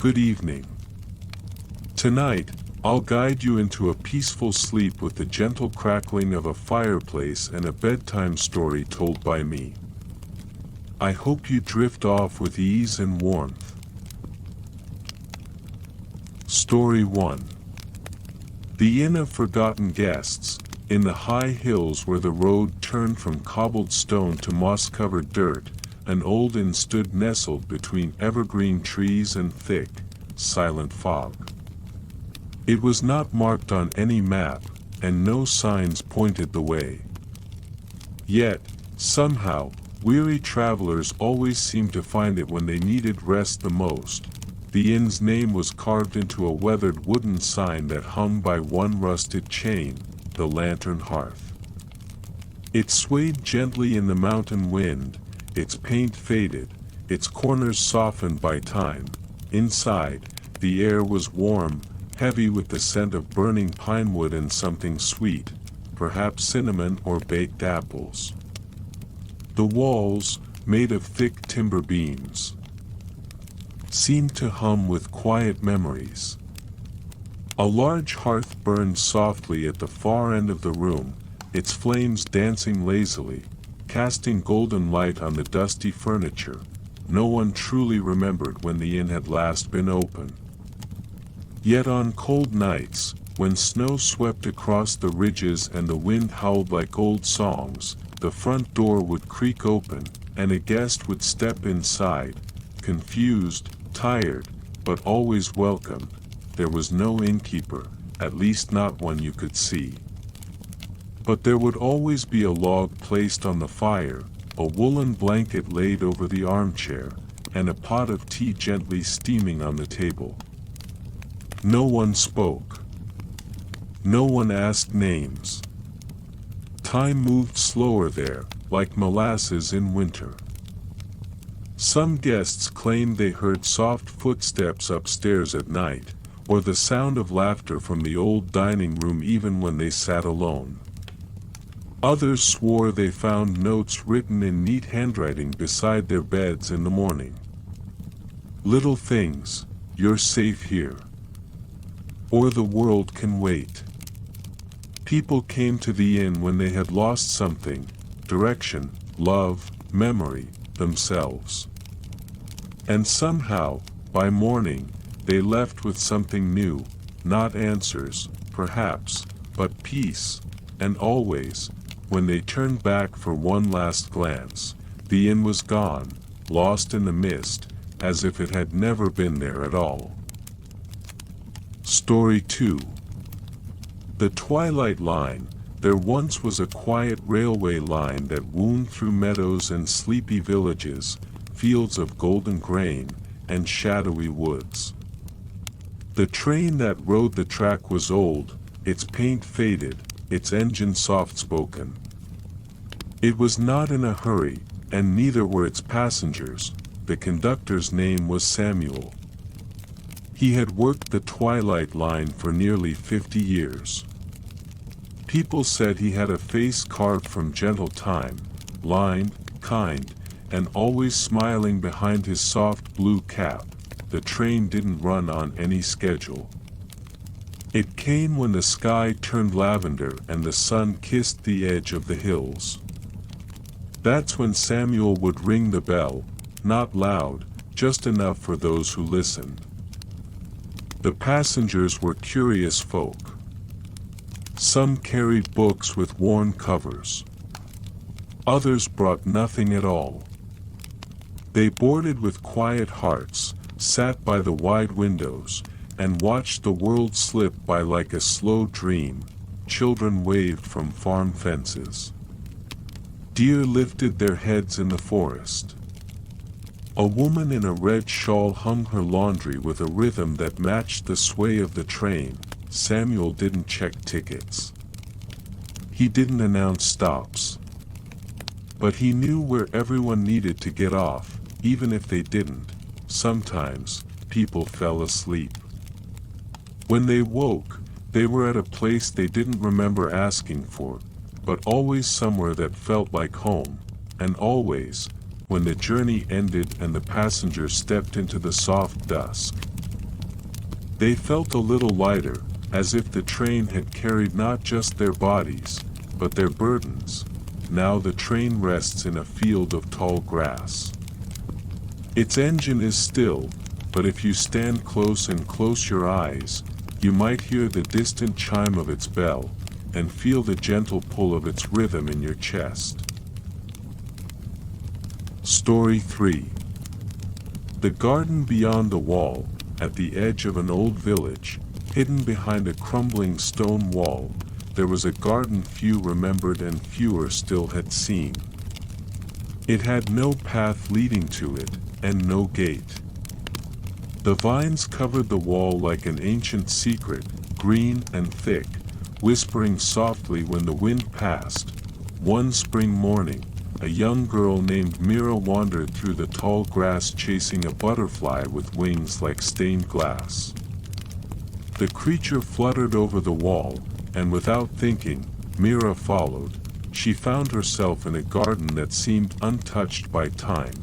Good evening. Tonight, I'll guide you into a peaceful sleep with the gentle crackling of a fireplace and a bedtime story told by me. I hope you drift off with ease and warmth. Story 1. The Inn of Forgotten Guests. In the high hills where the road turned from cobbled stone to moss-covered dirt, an old inn stood nestled between evergreen trees and thick, silent fog. It was not marked on any map, and no signs pointed the way. Yet, somehow, weary travelers always seemed to find it when they needed rest the most. The inn's name was carved into a weathered wooden sign that hung by one rusted chain, the Lantern Hearth. It swayed gently in the mountain wind, its paint faded, its corners softened by time. Inside, the air was warm, heavy with the scent of burning pine wood and something sweet, perhaps cinnamon or baked apples. The walls, made of thick timber beams, seemed to hum with quiet memories. A large hearth burned softly at the far end of the room, its flames dancing lazily, casting golden light on the dusty furniture. No one truly remembered when the inn had last been open. Yet on cold nights, when snow swept across the ridges and the wind howled like old songs, the front door would creak open, and a guest would step inside, confused, tired, but always welcomed. There was no innkeeper, at least not one you could see. But there would always be a log placed on the fire, a woolen blanket laid over the armchair, and a pot of tea gently steaming on the table. No one spoke. No one asked names. Time moved slower there, like molasses in winter. Some guests claimed they heard soft footsteps upstairs at night, or the sound of laughter from the old dining room even when they sat alone. Others swore they found notes written in neat handwriting beside their beds in the morning. Little things, you're safe here. Or the world can wait. People came to the inn when they had lost something, direction, love, memory, themselves. And somehow, by morning, they left with something new, not answers, perhaps, but peace. And always, when they turned back for one last glance, the inn was gone, lost in the mist, as if it had never been there at all. Story 2. The Twilight Line. There once was a quiet railway line that wound through meadows and sleepy villages, fields of golden grain, and shadowy woods. The train that rode the track was old, its paint faded, its engine soft-spoken. It was not in a hurry, and neither were its passengers. The conductor's name was Samuel. He had worked the Twilight Line for nearly 50 years. People said he had a face carved from gentle time, lined, kind, and always smiling behind his soft blue cap. The train didn't run on any schedule. It came when the sky turned lavender and the sun kissed the edge of the hills. That's when Samuel would ring the bell, not loud, just enough for those who listened. The passengers were curious folk. Some carried books with worn covers. Others brought nothing at all. They boarded with quiet hearts, sat by the wide windows, and watched the world slip by like a slow dream. Children waved from farm fences. Deer lifted their heads in the forest. A woman in a red shawl hung her laundry with a rhythm that matched the sway of the train. Samuel didn't check tickets. He didn't announce stops. But he knew where everyone needed to get off, even if they didn't. Sometimes, people fell asleep. When they woke, they were at a place they didn't remember asking for, but always somewhere that felt like home, and always, when the journey ended and the passenger stepped into the soft dusk, They felt a little lighter, as if the train had carried not just their bodies, but their burdens. Now the train rests in a field of tall grass. Its engine is still, but if you stand close and close your eyes, you might hear the distant chime of its bell, and feel the gentle pull of its rhythm in your chest. Story 3. The garden beyond the wall, at the edge of an old village, hidden behind a crumbling stone wall, there was a garden few remembered and fewer still had seen. It had no path leading to it, and no gate. The vines covered the wall like an ancient secret, green and thick, whispering softly when the wind passed. One spring morning, a young girl named Mira wandered through the tall grass chasing a butterfly with wings like stained glass. The creature fluttered over the wall, and without thinking, Mira followed. She found herself in a garden that seemed untouched by time.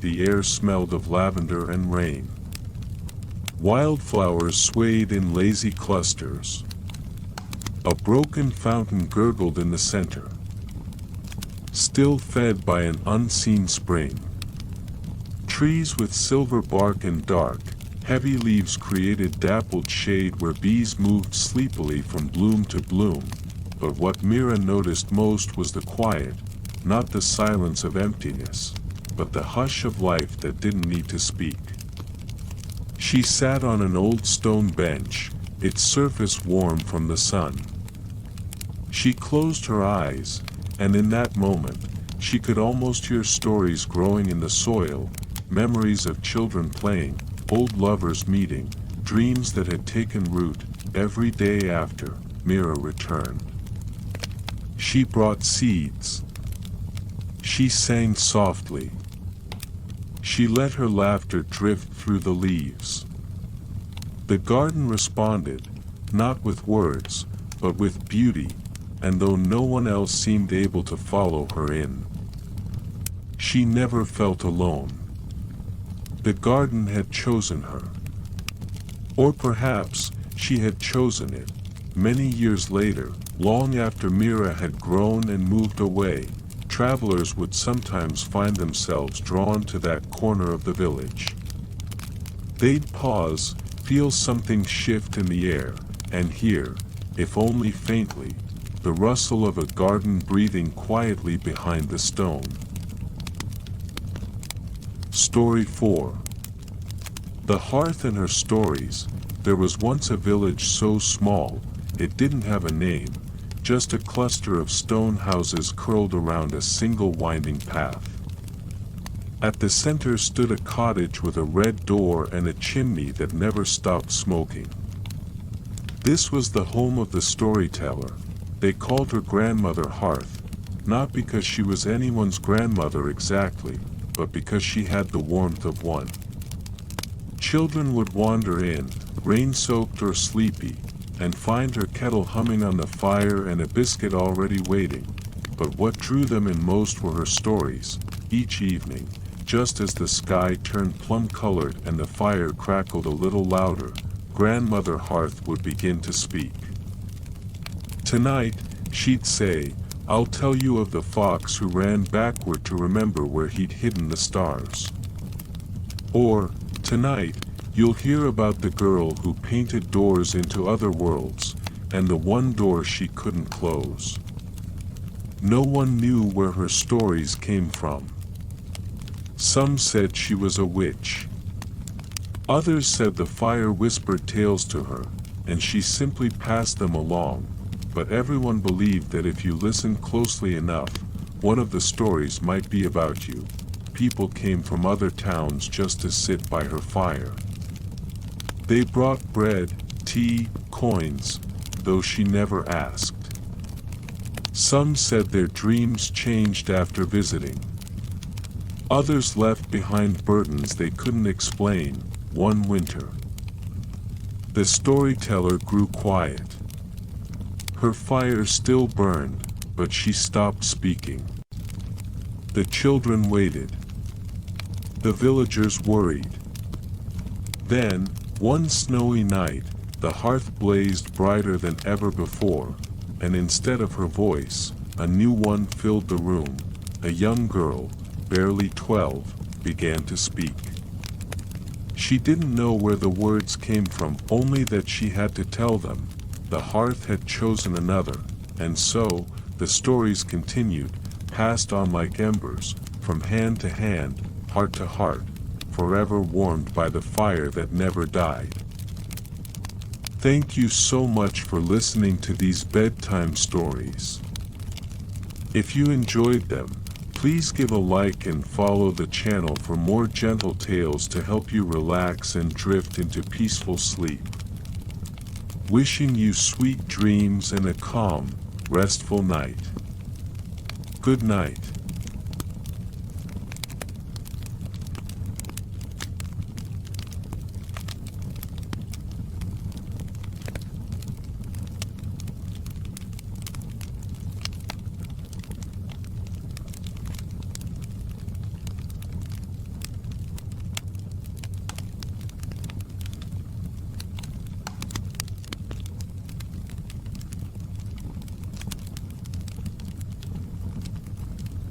The air smelled of lavender and rain. Wildflowers swayed in lazy clusters. A broken fountain gurgled in the center, still fed by an unseen spring. Trees with silver bark and dark, heavy leaves created dappled shade where bees moved sleepily from bloom to bloom. But what Mira noticed most was the quiet, not the silence of emptiness, but the hush of life that didn't need to speak. She sat on an old stone bench, its surface warm from the sun. She closed her eyes, and in that moment, she could almost hear stories growing in the soil, memories of children playing, old lovers meeting, dreams that had taken root. Every day after, Mira returned. She brought seeds. She sang softly. She let her laughter drift through the leaves. The garden responded, not with words, but with beauty, and though no one else seemed able to follow her in, she never felt alone. The garden had chosen her. Or perhaps, she had chosen it. Many years later, long after Mira had grown and moved away, travelers would sometimes find themselves drawn to that corner of the village. They'd pause, feel something shift in the air, and hear, if only faintly, the rustle of a garden breathing quietly behind the stone. Story 4. The Hearth and Her Stories. There was once a village so small, it didn't have a name, just a cluster of stone houses curled around a single winding path. At the center stood a cottage with a red door and a chimney that never stopped smoking. This was the home of the storyteller. They called her grandmother Hearth, not because she was anyone's grandmother exactly, but because she had the warmth of one. Children would wander in, rain-soaked or sleepy, and find her kettle humming on the fire and a biscuit already waiting. But what drew them in most were her stories. Each evening, just as the sky turned plum-colored and the fire crackled a little louder, Grandmother Hearth would begin to speak. Tonight, she'd say, I'll tell you of the fox who ran backward to remember where he'd hidden the stars. Or, tonight, you'll hear about the girl who painted doors into other worlds, and the one door she couldn't close. No one knew where her stories came from. Some said she was a witch. Others said the fire whispered tales to her, and she simply passed them along. But everyone believed that if you listened closely enough, one of the stories might be about you. People came from other towns just to sit by her fire. They brought bread, tea, coins, though she never asked. Some said their dreams changed after visiting. Others left behind burdens they couldn't explain. One winter, the storyteller grew quiet. Her fire still burned, but she stopped speaking. The children waited. The villagers worried. Then, one snowy night, The hearth blazed brighter than ever before, and instead of her voice, a new one filled the room. A young girl, barely 12, began to speak. She didn't know where the words came from, only that she had to tell them. The hearth had chosen another, and so, the stories continued, passed on like embers, from hand to hand, heart to heart, forever warmed by the fire that never died. Thank you so much for listening to these bedtime stories. If you enjoyed them, please give a like and follow the channel for more gentle tales to help you relax and drift into peaceful sleep. Wishing you sweet dreams and a calm, restful night. Good night.